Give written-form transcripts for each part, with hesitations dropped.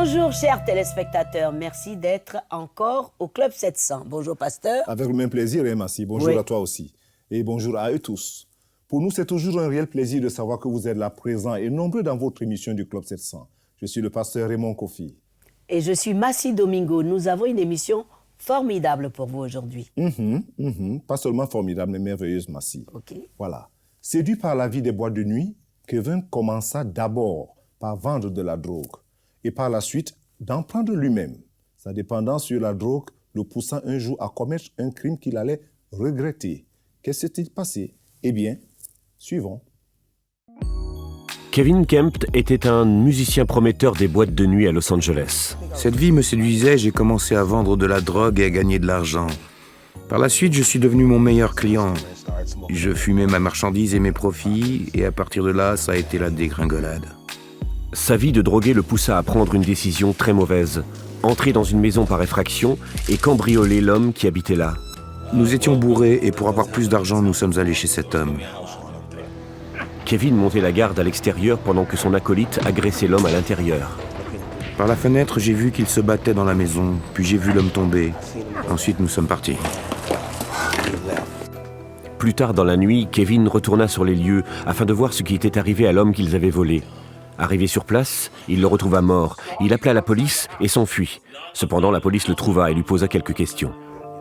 Bonjour chers téléspectateurs, merci d'être encore au Club 700. Bonjour pasteur. Avec le même plaisir, merci. Bonjour à toi aussi. Et bonjour à eux tous. Pour nous, c'est toujours un réel plaisir de savoir que vous êtes là présents et nombreux dans votre émission du Club 700. Je suis le pasteur Raymond Kofi. Et je suis Massi Domingo. Nous avons une émission formidable pour vous aujourd'hui. Pas seulement formidable, mais merveilleuse, Massi. Ok. Voilà. Séduit par la vie des boîtes de nuit, Kevin commença d'abord par vendre de la drogue et par la suite d'en prendre lui-même. Sa dépendance sur la drogue le poussant un jour à commettre un crime qu'il allait regretter. Qu'est-ce qui s'est passé? Eh bien, suivons. Kevin Kemp était un musicien prometteur des boîtes de nuit à Los Angeles. Cette vie me séduisait, j'ai commencé à vendre de la drogue et à gagner de l'argent. Par la suite, je suis devenu mon meilleur client. Je fumais ma marchandise et mes profits, et à partir de là, ça a été la dégringolade. Sa vie de drogué le poussa à prendre une décision très mauvaise. Entrer dans une maison par effraction et cambrioler l'homme qui habitait là. Nous étions bourrés, et pour avoir plus d'argent, nous sommes allés chez cet homme. Kevin montait la garde à l'extérieur pendant que son acolyte agressait l'homme à l'intérieur. Par la fenêtre, j'ai vu qu'il se battait dans la maison, puis j'ai vu l'homme tomber. Ensuite, nous sommes partis. Plus tard dans la nuit, Kevin retourna sur les lieux afin de voir ce qui était arrivé à l'homme qu'ils avaient volé. Arrivé sur place, il le retrouva mort. Il appela la police et s'enfuit. Cependant, la police le trouva et lui posa quelques questions.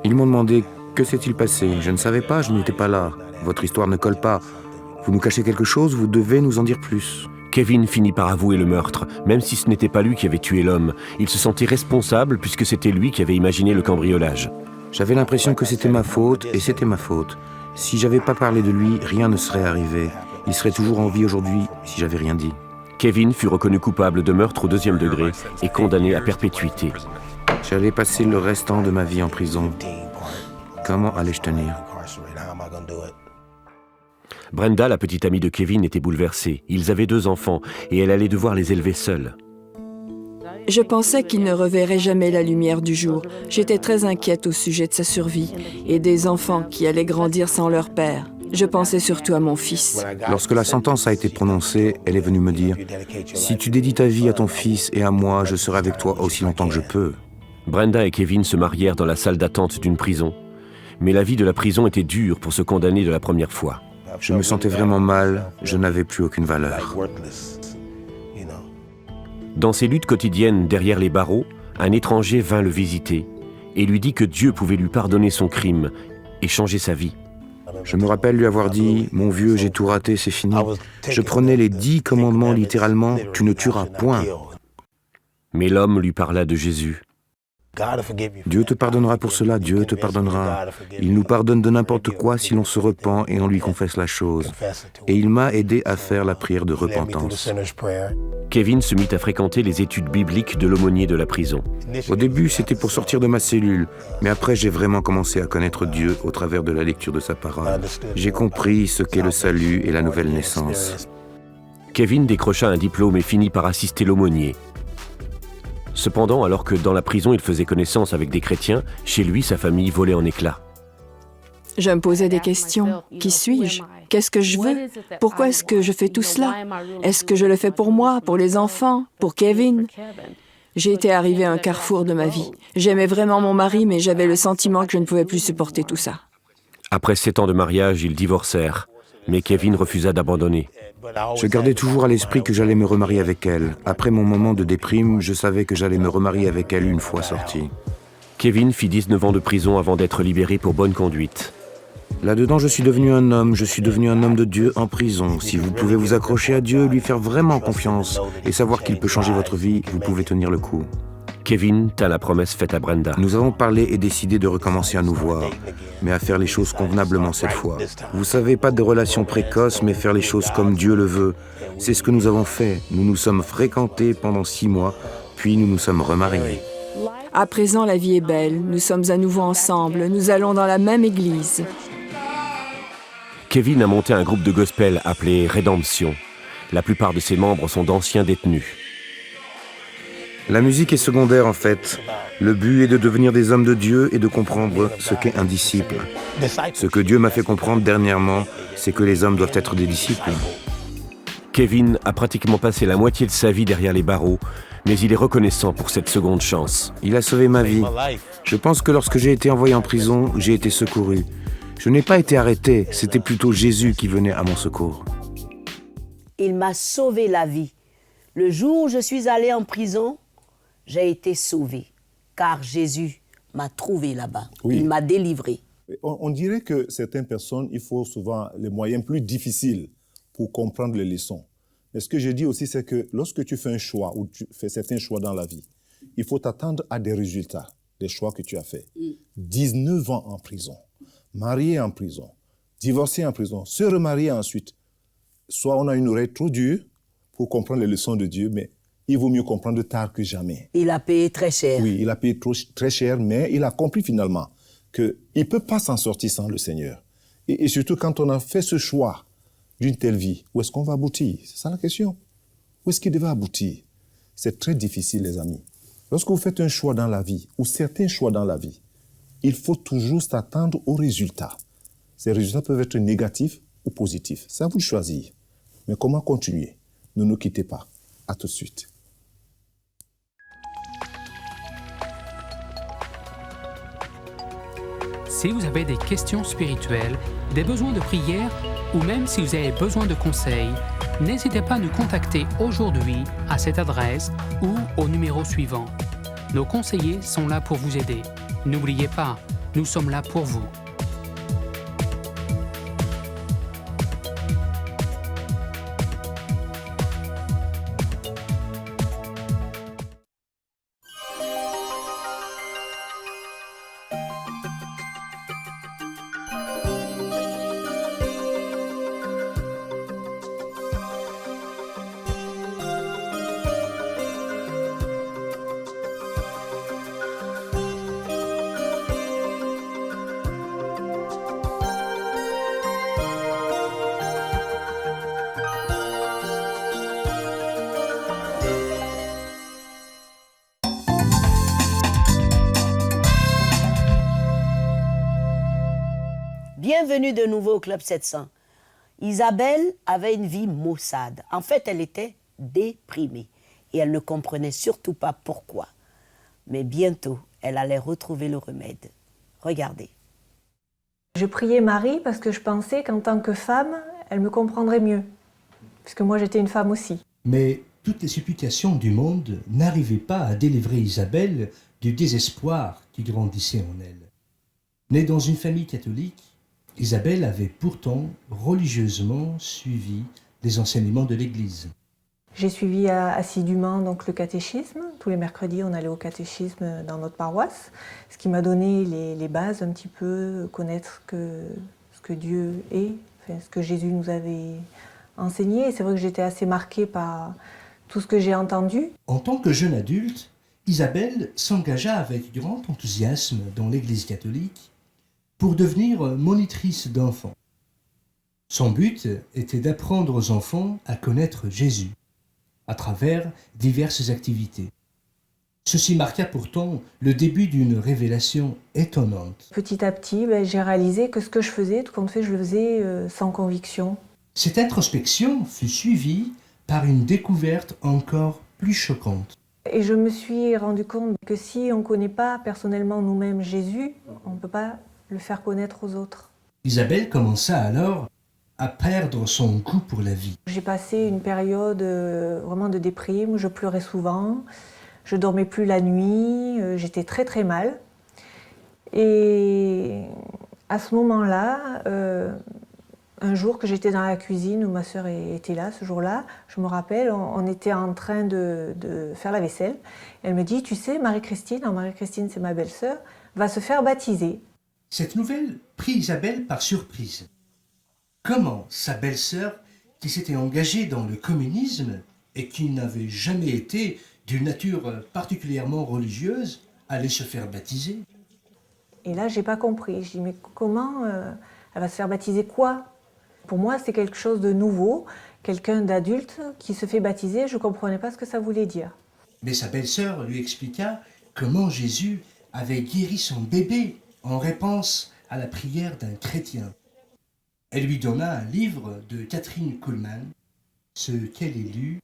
Ils m'ont demandé « Que s'est-il passé ?» Je ne savais pas, je n'étais pas là. Votre histoire ne colle pas. Vous nous cachez quelque chose, vous devez nous en dire plus. Kevin finit par avouer le meurtre, même si ce n'était pas lui qui avait tué l'homme. Il se sentit responsable puisque c'était lui qui avait imaginé le cambriolage. J'avais l'impression que c'était ma faute, et c'était ma faute. Si j'avais pas parlé de lui, rien ne serait arrivé. Il serait toujours en vie aujourd'hui si j'avais rien dit. Kevin fut reconnu coupable de meurtre au 2e degré et condamné à perpétuité. J'allais passer le restant de ma vie en prison. Comment allais-je tenir? Brenda, la petite amie de Kevin, était bouleversée. Ils avaient 2 enfants et elle allait devoir les élever seule. Je pensais qu'il ne reverrait jamais la lumière du jour. J'étais très inquiète au sujet de sa survie et des enfants qui allaient grandir sans leur père. Je pensais surtout à mon fils. Lorsque la sentence a été prononcée, elle est venue me dire « Si tu dédies ta vie à ton fils et à moi, je serai avec toi aussi longtemps que je peux. » Brenda et Kevin se marièrent dans la salle d'attente d'une prison. Mais la vie de la prison était dure pour se condamner de la première fois. Je me sentais vraiment mal, je n'avais plus aucune valeur. Dans ses luttes quotidiennes derrière les barreaux, un étranger vint le visiter et lui dit que Dieu pouvait lui pardonner son crime et changer sa vie. Je me rappelle lui avoir dit « Mon vieux, j'ai tout raté, c'est fini. » Je prenais les 10 commandements littéralement « Tu ne tueras point. » Mais l'homme lui parla de Jésus. Dieu te pardonnera pour cela, Dieu te pardonnera. Il nous pardonne de n'importe quoi si l'on se repent et on lui confesse la chose. Et il m'a aidé à faire la prière de repentance. Kevin se mit à fréquenter les études bibliques de l'aumônier de la prison. Au début, c'était pour sortir de ma cellule, mais après, j'ai vraiment commencé à connaître Dieu au travers de la lecture de sa parole. J'ai compris ce qu'est le salut et la nouvelle naissance. Kevin décrocha un diplôme et finit par assister l'aumônier. Cependant, alors que dans la prison il faisait connaissance avec des chrétiens, chez lui, sa famille volait en éclats. Je me posais des questions. Qui suis-je? Qu'est-ce que je veux? Pourquoi est-ce que je fais tout cela? Est-ce que je le fais pour moi, pour les enfants, pour Kevin? J'ai été arrivée à un carrefour de ma vie. J'aimais vraiment mon mari, mais j'avais le sentiment que je ne pouvais plus supporter tout ça. Après 7 ans de mariage, ils divorcèrent, mais Kevin refusa d'abandonner. Je gardais toujours à l'esprit que j'allais me remarier avec elle. Après mon moment de déprime, je savais que j'allais me remarier avec elle une fois sorti. Kevin fit 19 ans de prison avant d'être libéré pour bonne conduite. Là-dedans, je suis devenu un homme de Dieu en prison. Si vous pouvez vous accrocher à Dieu, lui faire vraiment confiance et savoir qu'il peut changer votre vie, vous pouvez tenir le coup. Kevin tint la promesse faite à Brenda. Nous avons parlé et décidé de recommencer à nous voir, mais à faire les choses convenablement cette fois. Vous savez, pas de relation précoce, mais faire les choses comme Dieu le veut. C'est ce que nous avons fait. Nous nous sommes fréquentés pendant 6 mois, puis nous nous sommes remariés. À présent, la vie est belle. Nous sommes à nouveau ensemble. Nous allons dans la même église. Kevin a monté un groupe de gospel appelé Rédemption. La plupart de ses membres sont d'anciens détenus. La musique est secondaire en fait. Le but est de devenir des hommes de Dieu et de comprendre ce qu'est un disciple. Ce que Dieu m'a fait comprendre dernièrement, c'est que les hommes doivent être des disciples. Kevin a pratiquement passé la moitié de sa vie derrière les barreaux, mais il est reconnaissant pour cette seconde chance. Il a sauvé ma vie. Je pense que lorsque j'ai été envoyé en prison, j'ai été secouru. Je n'ai pas été arrêté, c'était plutôt Jésus qui venait à mon secours. Il m'a sauvé la vie. Le jour où je suis allé en prison, j'ai été sauvé, car Jésus m'a trouvé là-bas. Oui. Il m'a délivré. On dirait que certaines personnes, il faut souvent les moyens plus difficiles pour comprendre les leçons. Mais ce que je dis aussi, c'est que lorsque tu fais un choix, ou tu fais certains choix dans la vie, il faut t'attendre à des résultats des choix que tu as faits. 19 ans en prison, marié en prison, divorcé en prison, se remarier ensuite. Soit on a une oreille trop dure pour comprendre les leçons de Dieu, mais il vaut mieux comprendre tard que jamais. Il a payé très cher. Oui, il a payé très cher, mais il a compris finalement qu'il ne peut pas s'en sortir sans le Seigneur. Et surtout quand on a fait ce choix d'une telle vie, où est-ce qu'on va aboutir? C'est ça la question. Où est-ce qu'il devait aboutir? C'est très difficile, les amis. Lorsque vous faites un choix dans la vie, ou certains choix dans la vie, il faut toujours s'attendre aux résultats. Ces résultats peuvent être négatifs ou positifs. C'est à vous de choisir. Mais comment continuer? Ne nous quittez pas. À tout de suite. Si vous avez des questions spirituelles, des besoins de prière ou même si vous avez besoin de conseils, n'hésitez pas à nous contacter aujourd'hui à cette adresse ou au numéro suivant. Nos conseillers sont là pour vous aider. N'oubliez pas, nous sommes là pour vous. Bienvenue de nouveau au Club 700. Isabelle avait une vie maussade. En fait, elle était déprimée et elle ne comprenait surtout pas pourquoi. Mais bientôt, elle allait retrouver le remède. Regardez. Je priais Marie parce que je pensais qu'en tant que femme, elle me comprendrait mieux, puisque moi j'étais une femme aussi. Mais toutes les supplications du monde n'arrivaient pas à délivrer Isabelle du désespoir qui grandissait en elle. Née dans une famille catholique, Isabelle avait pourtant religieusement suivi les enseignements de l'Église. J'ai suivi assidûment donc, le catéchisme. Tous les mercredis, on allait au catéchisme dans notre paroisse, ce qui m'a donné les bases un petit peu, connaître ce que Dieu est, enfin, ce que Jésus nous avait enseigné. Et c'est vrai que j'étais assez marquée par tout ce que j'ai entendu. En tant que jeune adulte, Isabelle s'engagea avec grand enthousiasme dans l'Église catholique pour devenir monitrice d'enfants. Son but était d'apprendre aux enfants à connaître Jésus à travers diverses activités. Ceci marqua pourtant le début d'une révélation étonnante. Petit à petit, j'ai réalisé que ce que je faisais, tout compte fait, je le faisais sans conviction. Cette introspection fut suivie par une découverte encore plus choquante. Et je me suis rendu compte que si on ne connaît pas personnellement nous-mêmes Jésus, on ne peut pas le faire connaître aux autres. Isabelle commença alors à perdre son goût pour la vie. J'ai passé une période vraiment de déprime, je pleurais souvent, je dormais plus la nuit, j'étais très très mal. Et à ce moment-là, un jour que j'étais dans la cuisine, où ma sœur était là ce jour-là, je me rappelle, on était en train de faire la vaisselle. Elle me dit, tu sais, Marie-Christine, Marie-Christine c'est ma belle-sœur, va se faire baptiser. Cette nouvelle prit Isabelle par surprise. Comment sa belle-sœur, qui s'était engagée dans le communisme et qui n'avait jamais été d'une nature particulièrement religieuse, allait se faire baptiser? Et là, j'ai pas compris. Je dis, mais comment elle va se faire baptiser quoi? Pour moi, c'est quelque chose de nouveau, quelqu'un d'adulte qui se fait baptiser, je comprenais pas ce que ça voulait dire. Mais sa belle-sœur lui expliqua comment Jésus avait guéri son bébé en réponse à la prière d'un chrétien. Elle lui donna un livre de Catherine Kuhlman Ce qu'elle ait lu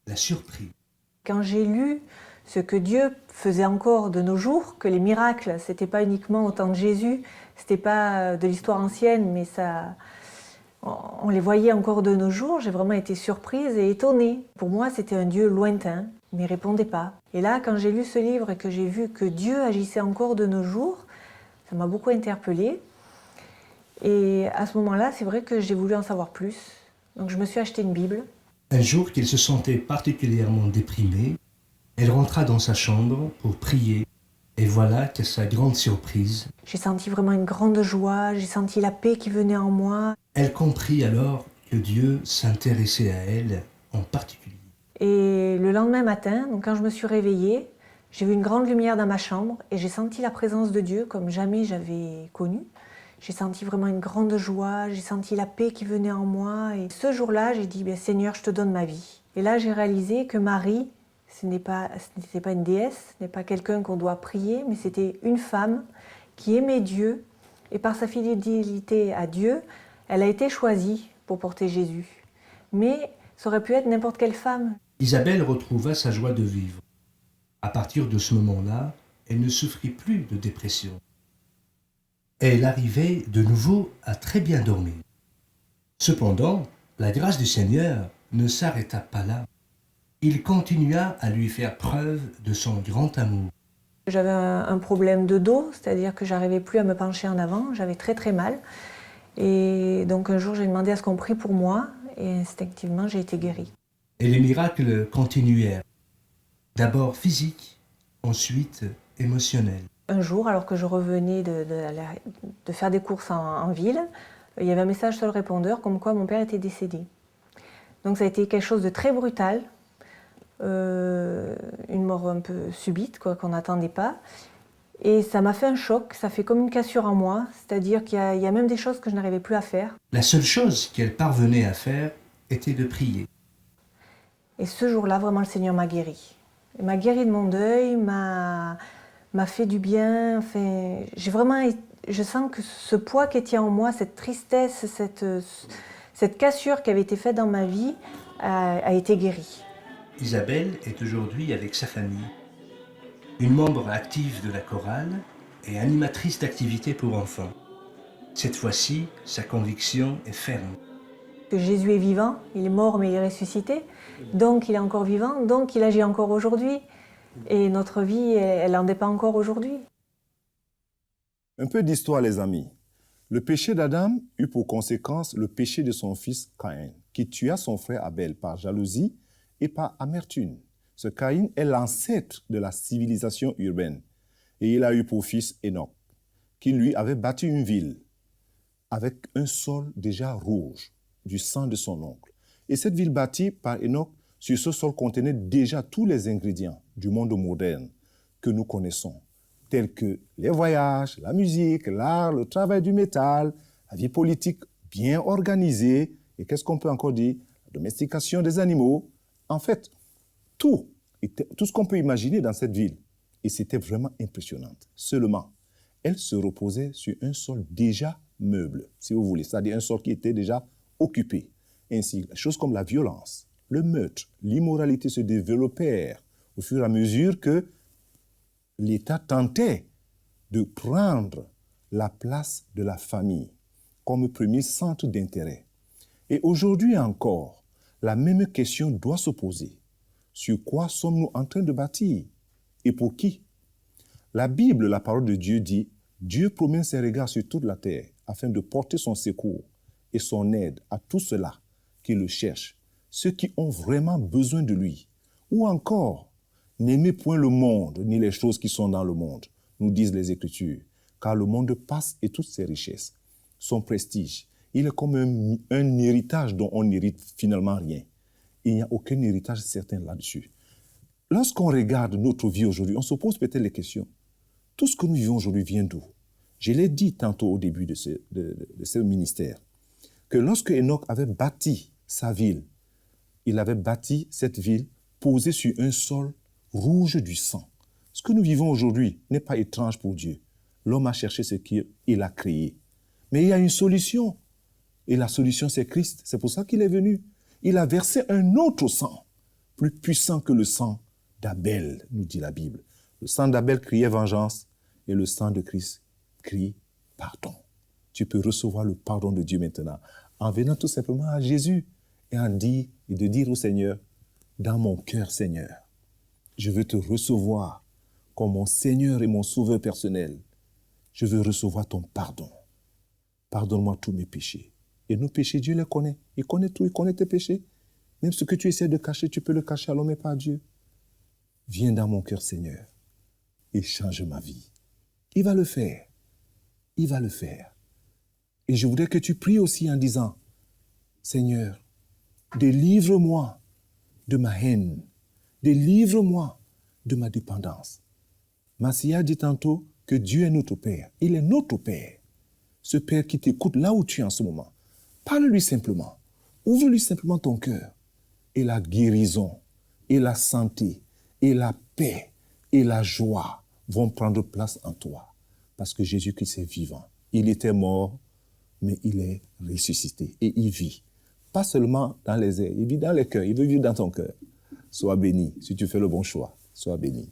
l'a surpris. Quand j'ai lu ce que Dieu faisait encore de nos jours, que les miracles, c'était pas uniquement au temps de Jésus, c'était pas de l'histoire ancienne, mais ça, on les voyait encore de nos jours, j'ai vraiment été surprise et étonnée. Pour moi, c'était un Dieu lointain, mais il répondait pas. Et là, quand j'ai lu ce livre et que j'ai vu que Dieu agissait encore de nos jours, ça m'a beaucoup interpellée. Et à ce moment-là, c'est vrai que j'ai voulu en savoir plus. Donc je me suis acheté une Bible. Un jour qu'elle se sentait particulièrement déprimée, elle rentra dans sa chambre pour prier. Et voilà qu'à sa grande surprise, J'ai senti vraiment une grande joie, j'ai senti la paix qui venait en moi. elle comprit alors que Dieu s'intéressait à elle en particulier. Et le lendemain matin, donc quand je me suis réveillée, j'ai vu une grande lumière dans ma chambre et j'ai senti la présence de Dieu comme jamais j'avais connu. J'ai senti vraiment une grande joie, j'ai senti la paix qui venait en moi. Et ce jour-là, j'ai dit, Seigneur, je te donne ma vie. Et là, j'ai réalisé que Marie, ce n'était pas une déesse, ce n'est pas quelqu'un qu'on doit prier, mais c'était une femme qui aimait Dieu. Et par sa fidélité à Dieu, elle a été choisie pour porter Jésus. Mais ça aurait pu être n'importe quelle femme. Isabelle retrouva sa joie de vivre. À partir de ce moment-là, elle ne souffrit plus de dépression. Elle arrivait de nouveau à très bien dormir. Cependant, la grâce du Seigneur ne s'arrêta pas là. Il continua à lui faire preuve de son grand amour. J'avais un problème de dos, c'est-à-dire que j'arrivais plus à me pencher en avant, j'avais très très mal. Et donc un jour j'ai demandé à ce qu'on prie pour moi et instinctivement j'ai été guérie. Et les miracles continuèrent. D'abord physiques, ensuite émotionnels. Un jour, alors que je revenais de faire des courses en ville, il y avait un message sur le répondeur comme quoi mon père était décédé. Donc ça a été quelque chose de très brutal, une mort un peu subite, qu'on n'attendait pas. Et ça m'a fait un choc, ça fait comme une cassure en moi, c'est-à-dire qu'il y a même des choses que je n'arrivais plus à faire. La seule chose qu'elle parvenait à faire était de prier. Et ce jour-là, vraiment, le Seigneur m'a guérie. Il m'a guérie de mon deuil, m'a fait du bien. Enfin, je sens que ce poids qui était en moi, cette tristesse, cette cassure qui avait été faite dans ma vie, a été guérie. Isabelle est aujourd'hui avec sa famille. Une membre active de la chorale et animatrice d'activités pour enfants. Cette fois-ci, sa conviction est ferme. Que Jésus est vivant, il est mort mais il est ressuscité, donc il est encore vivant, donc il agit encore aujourd'hui. Et notre vie, elle n'en dépend encore aujourd'hui. Un peu d'histoire, les amis. Le péché d'Adam eut pour conséquence le péché de son fils Caïn, qui tua son frère Abel par jalousie et par amertume. Ce Caïn est l'ancêtre de la civilisation urbaine. Et il a eu pour fils Enoch, qui lui avait bâti une ville avec un sol déjà rouge, du sang de son oncle. Et cette ville bâtie par Enoch, sur ce sol contenait déjà tous les ingrédients du monde moderne que nous connaissons, tels que les voyages, la musique, l'art, le travail du métal, la vie politique bien organisée, et qu'est-ce qu'on peut encore dire? La domestication des animaux. En fait, tout ce qu'on peut imaginer dans cette ville. Et c'était vraiment impressionnant. Seulement, elle se reposait sur un sol déjà meuble, si vous voulez, c'est-à-dire un sol qui était déjà occupé. Ainsi, des choses comme la violence, le meurtre, l'immoralité se développèrent au fur et à mesure que l'État tentait de prendre la place de la famille comme premier centre d'intérêt. Et aujourd'hui encore, la même question doit se poser. Sur quoi sommes-nous en train de bâtir? Et pour qui? La Bible, la parole de Dieu dit, Dieu promène ses regards sur toute la terre afin de porter son secours et son aide à tous ceux-là qui le cherchent, ceux qui ont vraiment besoin de lui. Ou encore, n'aimez point le monde ni les choses qui sont dans le monde, nous disent les Écritures, car le monde passe et toutes ses richesses. Son prestige, il est comme un héritage dont on n'hérite finalement rien. Il n'y a aucun héritage certain là-dessus. Lorsqu'on regarde notre vie aujourd'hui, on se pose peut-être les questions. Tout ce que nous vivons aujourd'hui vient d'où? Je l'ai dit tantôt au début de ce ministère, que lorsque Enoch avait bâti sa ville, il avait bâti cette ville posée sur un sol rouge du sang. Ce que nous vivons aujourd'hui n'est pas étrange pour Dieu. L'homme a cherché ce qu'il a créé. Mais il y a une solution. Et la solution, c'est Christ. C'est pour ça qu'il est venu. il a versé un autre sang, plus puissant que le sang d'Abel, nous dit la Bible. Le sang d'Abel criait vengeance et le sang de Christ crie pardon. Tu peux recevoir le pardon de Dieu maintenant en venant tout simplement à Jésus et de dire au Seigneur, dans mon cœur, Seigneur, je veux te recevoir comme mon Seigneur et mon Sauveur personnel. Je veux recevoir ton pardon. Pardonne-moi tous mes péchés. Et nos péchés, Dieu les connaît. Il connaît tout, il connaît tes péchés. Même ce que tu essaies de cacher, tu peux le cacher à l'homme et pas à Dieu. Viens dans mon cœur, Seigneur, et change ma vie. Il va le faire. Il va le faire. Et je voudrais que tu pries aussi en disant, Seigneur, délivre-moi de ma haine. Délivre-moi de ma dépendance. Massia dit tantôt que Dieu est notre Père. Il est notre Père. Ce Père qui t'écoute là où tu es en ce moment. Parle-lui simplement. Ouvre-lui simplement ton cœur. Et la guérison, et la santé, et la paix, et la joie vont prendre place en toi. Parce que Jésus-Christ est vivant. Il était mort, mais il est ressuscité. Et il vit. Pas seulement dans les airs, il vit dans les cœurs. Il veut vivre dans ton cœur. Sois béni. Si tu fais le bon choix, sois béni.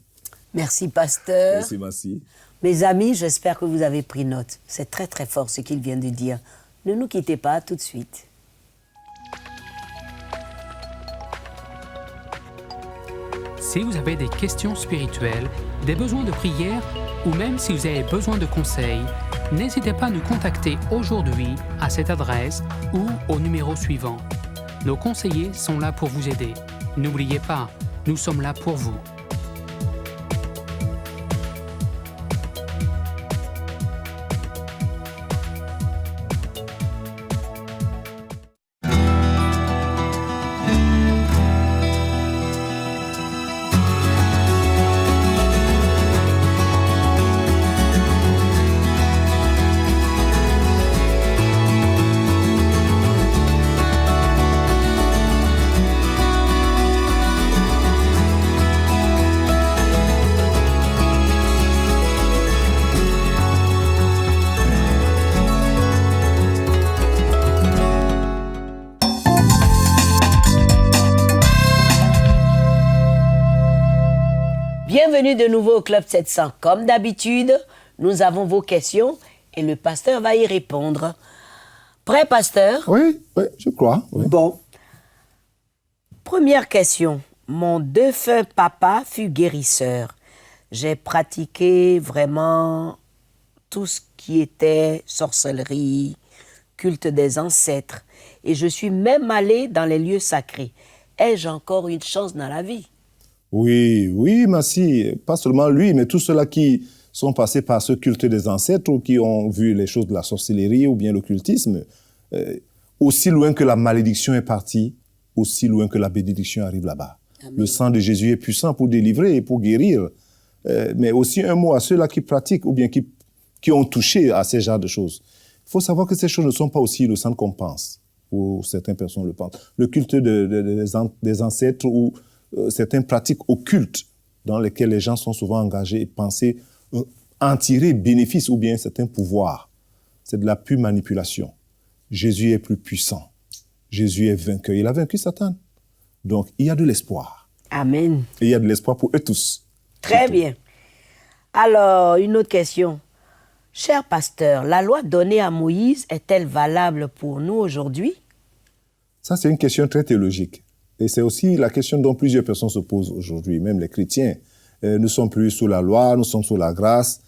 Merci, pasteur. Merci, merci. Mes amis, j'espère que vous avez pris note. C'est très, très fort ce qu'il vient de dire. Ne nous quittez pas tout de suite. Si vous avez des questions spirituelles, des besoins de prière ou même si vous avez besoin de conseils, n'hésitez pas à nous contacter aujourd'hui à cette adresse ou au numéro suivant. Nos conseillers sont là pour vous aider. N'oubliez pas, nous sommes là pour vous. Bienvenue de nouveau au Club 700. Comme d'habitude, nous avons vos questions et le pasteur va y répondre. Prêt, pasteur? Oui, je crois. Oui. Bon. Première question. Mon défunt papa fut guérisseur. J'ai pratiqué vraiment tout ce qui était sorcellerie, culte des ancêtres. Et je suis même allé dans les lieux sacrés. Ai-je encore une chance dans la vie? Oui, Massi, pas seulement lui, mais tous ceux-là qui sont passés par ce culte des ancêtres ou qui ont vu les choses de la sorcellerie ou bien l'occultisme, aussi loin que la malédiction est partie, aussi loin que la bénédiction arrive là-bas. Amen. Le sang de Jésus est puissant pour délivrer et pour guérir, mais aussi un mot à ceux-là qui pratiquent ou bien qui ont touché à ces genres de choses. Il faut savoir que ces choses ne sont pas aussi innocentes qu'on pense, ou certaines personnes le pensent. Le culte des ancêtres ou certaines pratiques occultes dans lesquelles les gens sont souvent engagés et penser en tirer bénéfice ou bien certains pouvoirs. C'est de la pure manipulation. Jésus est plus puissant. Jésus est vainqueur. Il a vaincu Satan. Donc, il y a de l'espoir. Amen. Et il y a de l'espoir pour eux tous. Très bien. Alors, une autre question. Cher pasteur, la loi donnée à Moïse est-elle valable pour nous aujourd'hui? Ça, c'est une question très théologique. Et c'est aussi la question dont plusieurs personnes se posent aujourd'hui, même les chrétiens. Nous ne sommes plus sous la loi, nous sommes sous la grâce.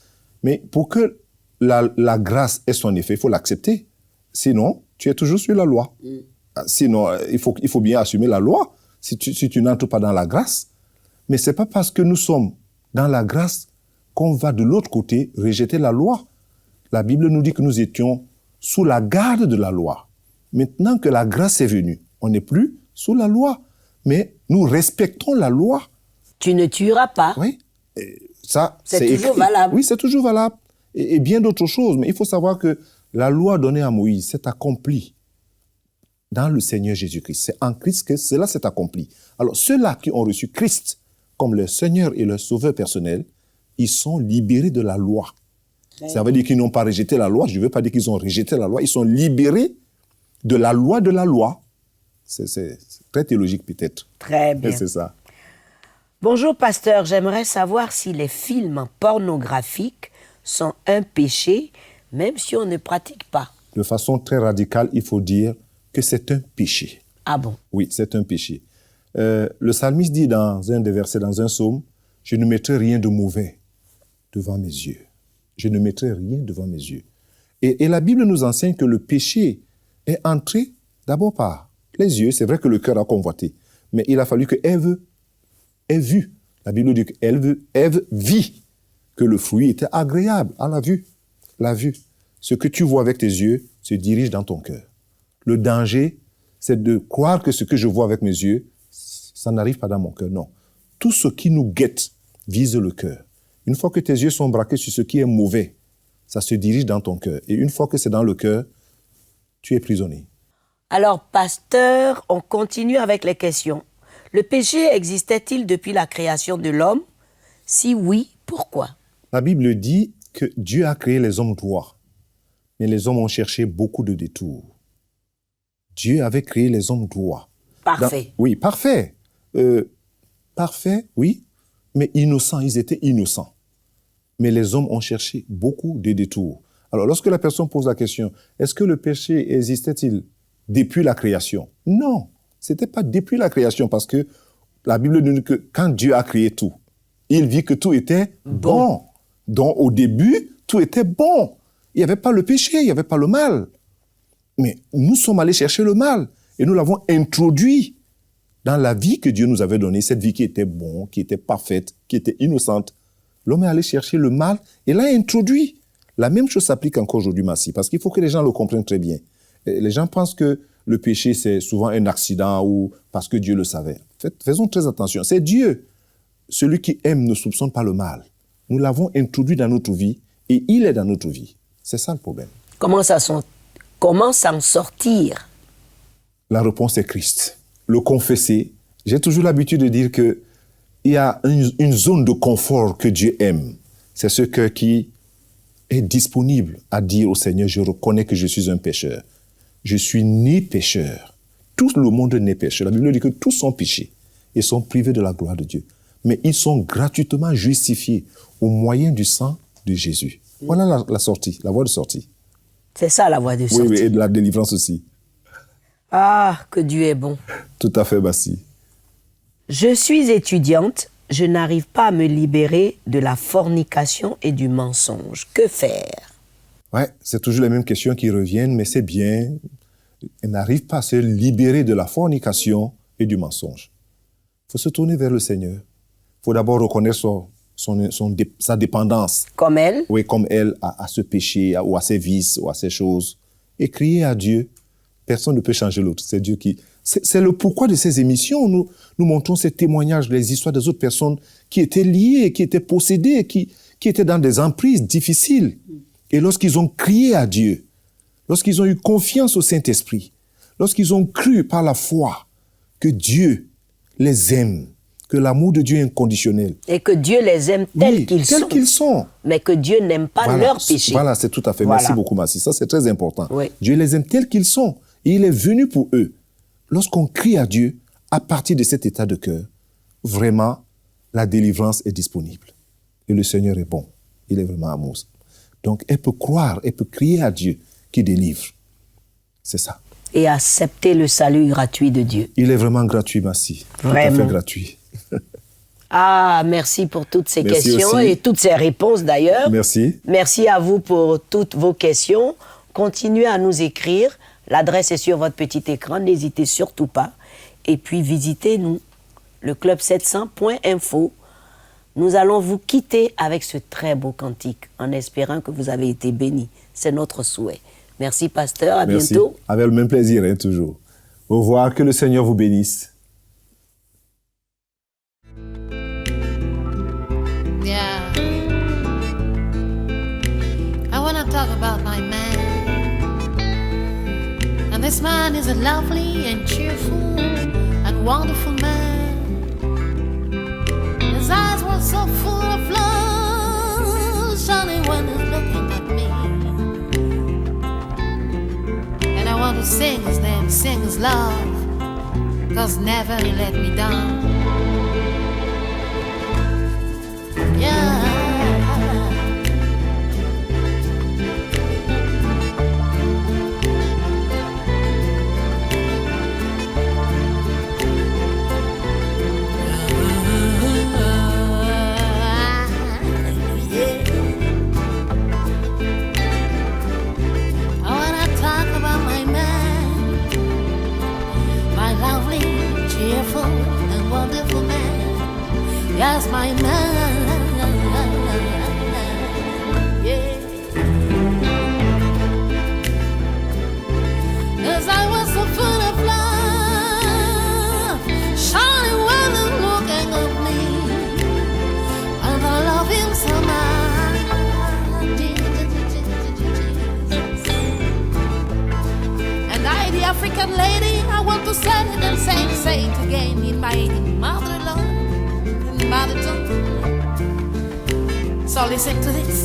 Mais pour que la grâce ait son effet, il faut l'accepter. Sinon, tu es toujours sur la loi. Sinon, il faut bien assumer la loi si tu n'entres pas dans la grâce. Mais ce n'est pas parce que nous sommes dans la grâce qu'on va de l'autre côté rejeter la loi. La Bible nous dit que nous étions sous la garde de la loi. Maintenant que la grâce est venue, on n'est plus sous la loi, mais nous respectons la loi. Tu ne tueras pas. Oui, ça c'est toujours écrit. Valable. Oui, c'est toujours valable. Et bien d'autres choses. Mais il faut savoir que la loi donnée à Moïse s'est accomplie dans le Seigneur Jésus-Christ. C'est en Christ que cela s'est accompli. Alors, ceux-là qui ont reçu Christ comme leur Seigneur et leur Sauveur personnel, ils sont libérés de la loi. Ça veut dire qu'ils n'ont pas rejeté la loi. Je ne veux pas dire qu'ils ont rejeté la loi. Ils sont libérés de la loi de la loi. C'est très théologique peut-être. Très bien. C'est ça. Bonjour, pasteur. J'aimerais savoir si les films pornographiques sont un péché, même si on ne pratique pas. De façon très radicale, il faut dire que c'est un péché. Ah bon? Oui, c'est un péché. Le psalmiste dit dans un des versets, dans un psaume, « Je ne mettrai rien de mauvais devant mes yeux. Je ne mettrai rien devant mes yeux. » Et la Bible nous enseigne que le péché est entré d'abord par les yeux. C'est vrai que le cœur a convoité, mais il a fallu que Ève ait vu. La Bible dit qu'Ève vit que le fruit était agréable à la vue. La vue. Ce que tu vois avec tes yeux se dirige dans ton cœur. Le danger, c'est de croire que ce que je vois avec mes yeux, ça n'arrive pas dans mon cœur. Non. Tout ce qui nous guette vise le cœur. Une fois que tes yeux sont braqués sur ce qui est mauvais, ça se dirige dans ton cœur. Et une fois que c'est dans le cœur, tu es prisonnier. Alors, pasteur, on continue avec les questions. Le péché existait-il depuis la création de l'homme? Si oui, pourquoi? La Bible dit que Dieu a créé les hommes droits, mais les hommes ont cherché beaucoup de détours. Dieu avait créé les hommes droits. Parfait. Oui, parfait. Parfait, oui, mais innocents, ils étaient innocents. Mais les hommes ont cherché beaucoup de détours. Alors, lorsque la personne pose la question, est-ce que le péché existait-il depuis la création? Non, ce n'était pas depuis la création, parce que la Bible nous dit que quand Dieu a créé tout, il vit que tout était bon. Donc, au début, tout était bon. Il n'y avait pas le péché, il n'y avait pas le mal. Mais nous sommes allés chercher le mal et nous l'avons introduit dans la vie que Dieu nous avait donnée, cette vie qui était bonne, qui était parfaite, qui était innocente. L'homme est allé chercher le mal et l'a introduit. La même chose s'applique encore aujourd'hui, Massi, parce qu'il faut que les gens le comprennent très bien. Les gens pensent que le péché, c'est souvent un accident ou parce que Dieu le savait. Faisons très attention. C'est Dieu. Celui qui aime ne soupçonne pas le mal. Nous l'avons introduit dans notre vie et il est dans notre vie. C'est ça le problème. Comment s'en sortir? La réponse est Christ. Le confesser. J'ai toujours l'habitude de dire qu'il y a une zone de confort que Dieu aime. C'est ce cœur qui est disponible à dire au Seigneur, je reconnais que je suis un pécheur. Je suis né pécheur. Tout le monde est né pécheur. La Bible dit que tous sont péchés et sont privés de la gloire de Dieu. Mais ils sont gratuitement justifiés au moyen du sang de Jésus. Voilà la sortie, la voie de sortie. C'est ça la voie de sortie. Oui, et de la délivrance aussi. Ah, que Dieu est bon. Tout à fait, Bassi. Je suis étudiante, je n'arrive pas à me libérer de la fornication et du mensonge. Que faire? Ouais, c'est toujours les mêmes questions qui reviennent, mais c'est bien. Elle n'arrive pas à se libérer de la fornication et du mensonge. Il faut se tourner vers le Seigneur. Il faut d'abord reconnaître sa dépendance. Comme elle? Oui, comme elle, à ce péché, ou à ses vices, ou à ces choses. Et crier à Dieu. Personne ne peut changer l'autre. C'est Dieu qui... C'est le pourquoi de ces émissions. Nous montrons ces témoignages, les histoires des autres personnes qui étaient liées, qui étaient possédées, qui étaient dans des emprises difficiles. Et lorsqu'ils ont crié à Dieu, lorsqu'ils ont eu confiance au Saint-Esprit, lorsqu'ils ont cru par la foi que Dieu les aime, que l'amour de Dieu est inconditionnel. Et que Dieu les aime tels qu'ils sont. Mais que Dieu n'aime pas leur péché. Voilà, c'est tout à fait. Voilà. Merci beaucoup, Massi. Ça, c'est très important. Oui. Dieu les aime tels qu'ils sont. Et il est venu pour eux. Lorsqu'on crie à Dieu, à partir de cet état de cœur, vraiment, la délivrance est disponible. Et le Seigneur est bon. Il est vraiment amoureux. Donc, elle peut croire, elle peut crier à Dieu qui délivre. C'est ça. Et accepter le salut gratuit de Dieu. Il est vraiment gratuit, Massi. Vraiment. Tout à fait gratuit. Ah, merci pour toutes ces Merci questions aussi. et toutes ces réponses d'ailleurs. Merci. Merci à vous pour toutes vos questions. Continuez à nous écrire. L'adresse est sur votre petit écran. N'hésitez surtout pas. Et puis visitez-nous, le club700.info. Nous allons vous quitter avec ce très beau cantique en espérant que vous avez été bénis. C'est notre souhait. Merci, pasteur. À Merci. bientôt. Avec le même plaisir, hein, toujours. Au revoir. Que le Seigneur vous bénisse. Yeah. I want to talk about my man. And this man is a lovely and cheerful and wonderful man. His eyes were so full of love, shining when he's looking at me. And I want to sing his name, sing his love. 'cause never he let me down. Yeah. And wonderful man, yes, my man, yeah. 'Cause I was so full of love, shining when I'm looking at me, and I love him so much. And I, the African lady, I want to say it and say it again in my mother-in-law, in mother tongue. So listen to this.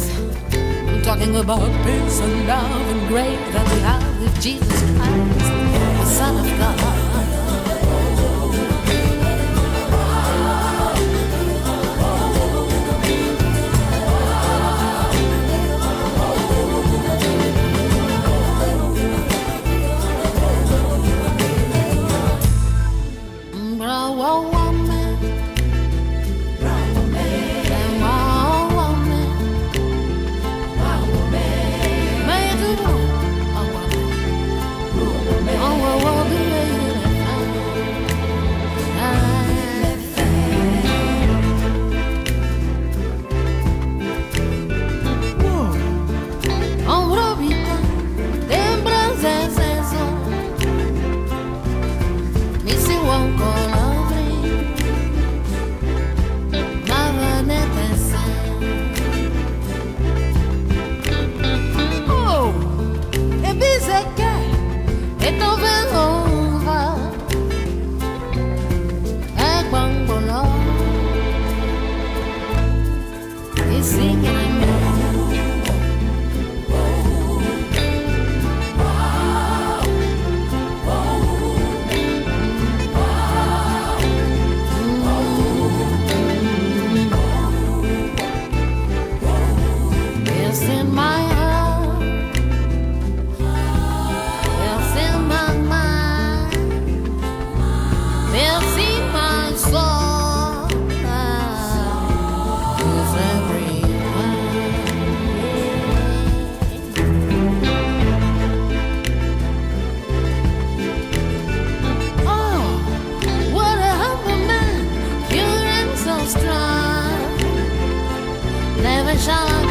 I'm talking about peace and love and grace that we have with Jesus Christ, the Son of God. Never shall I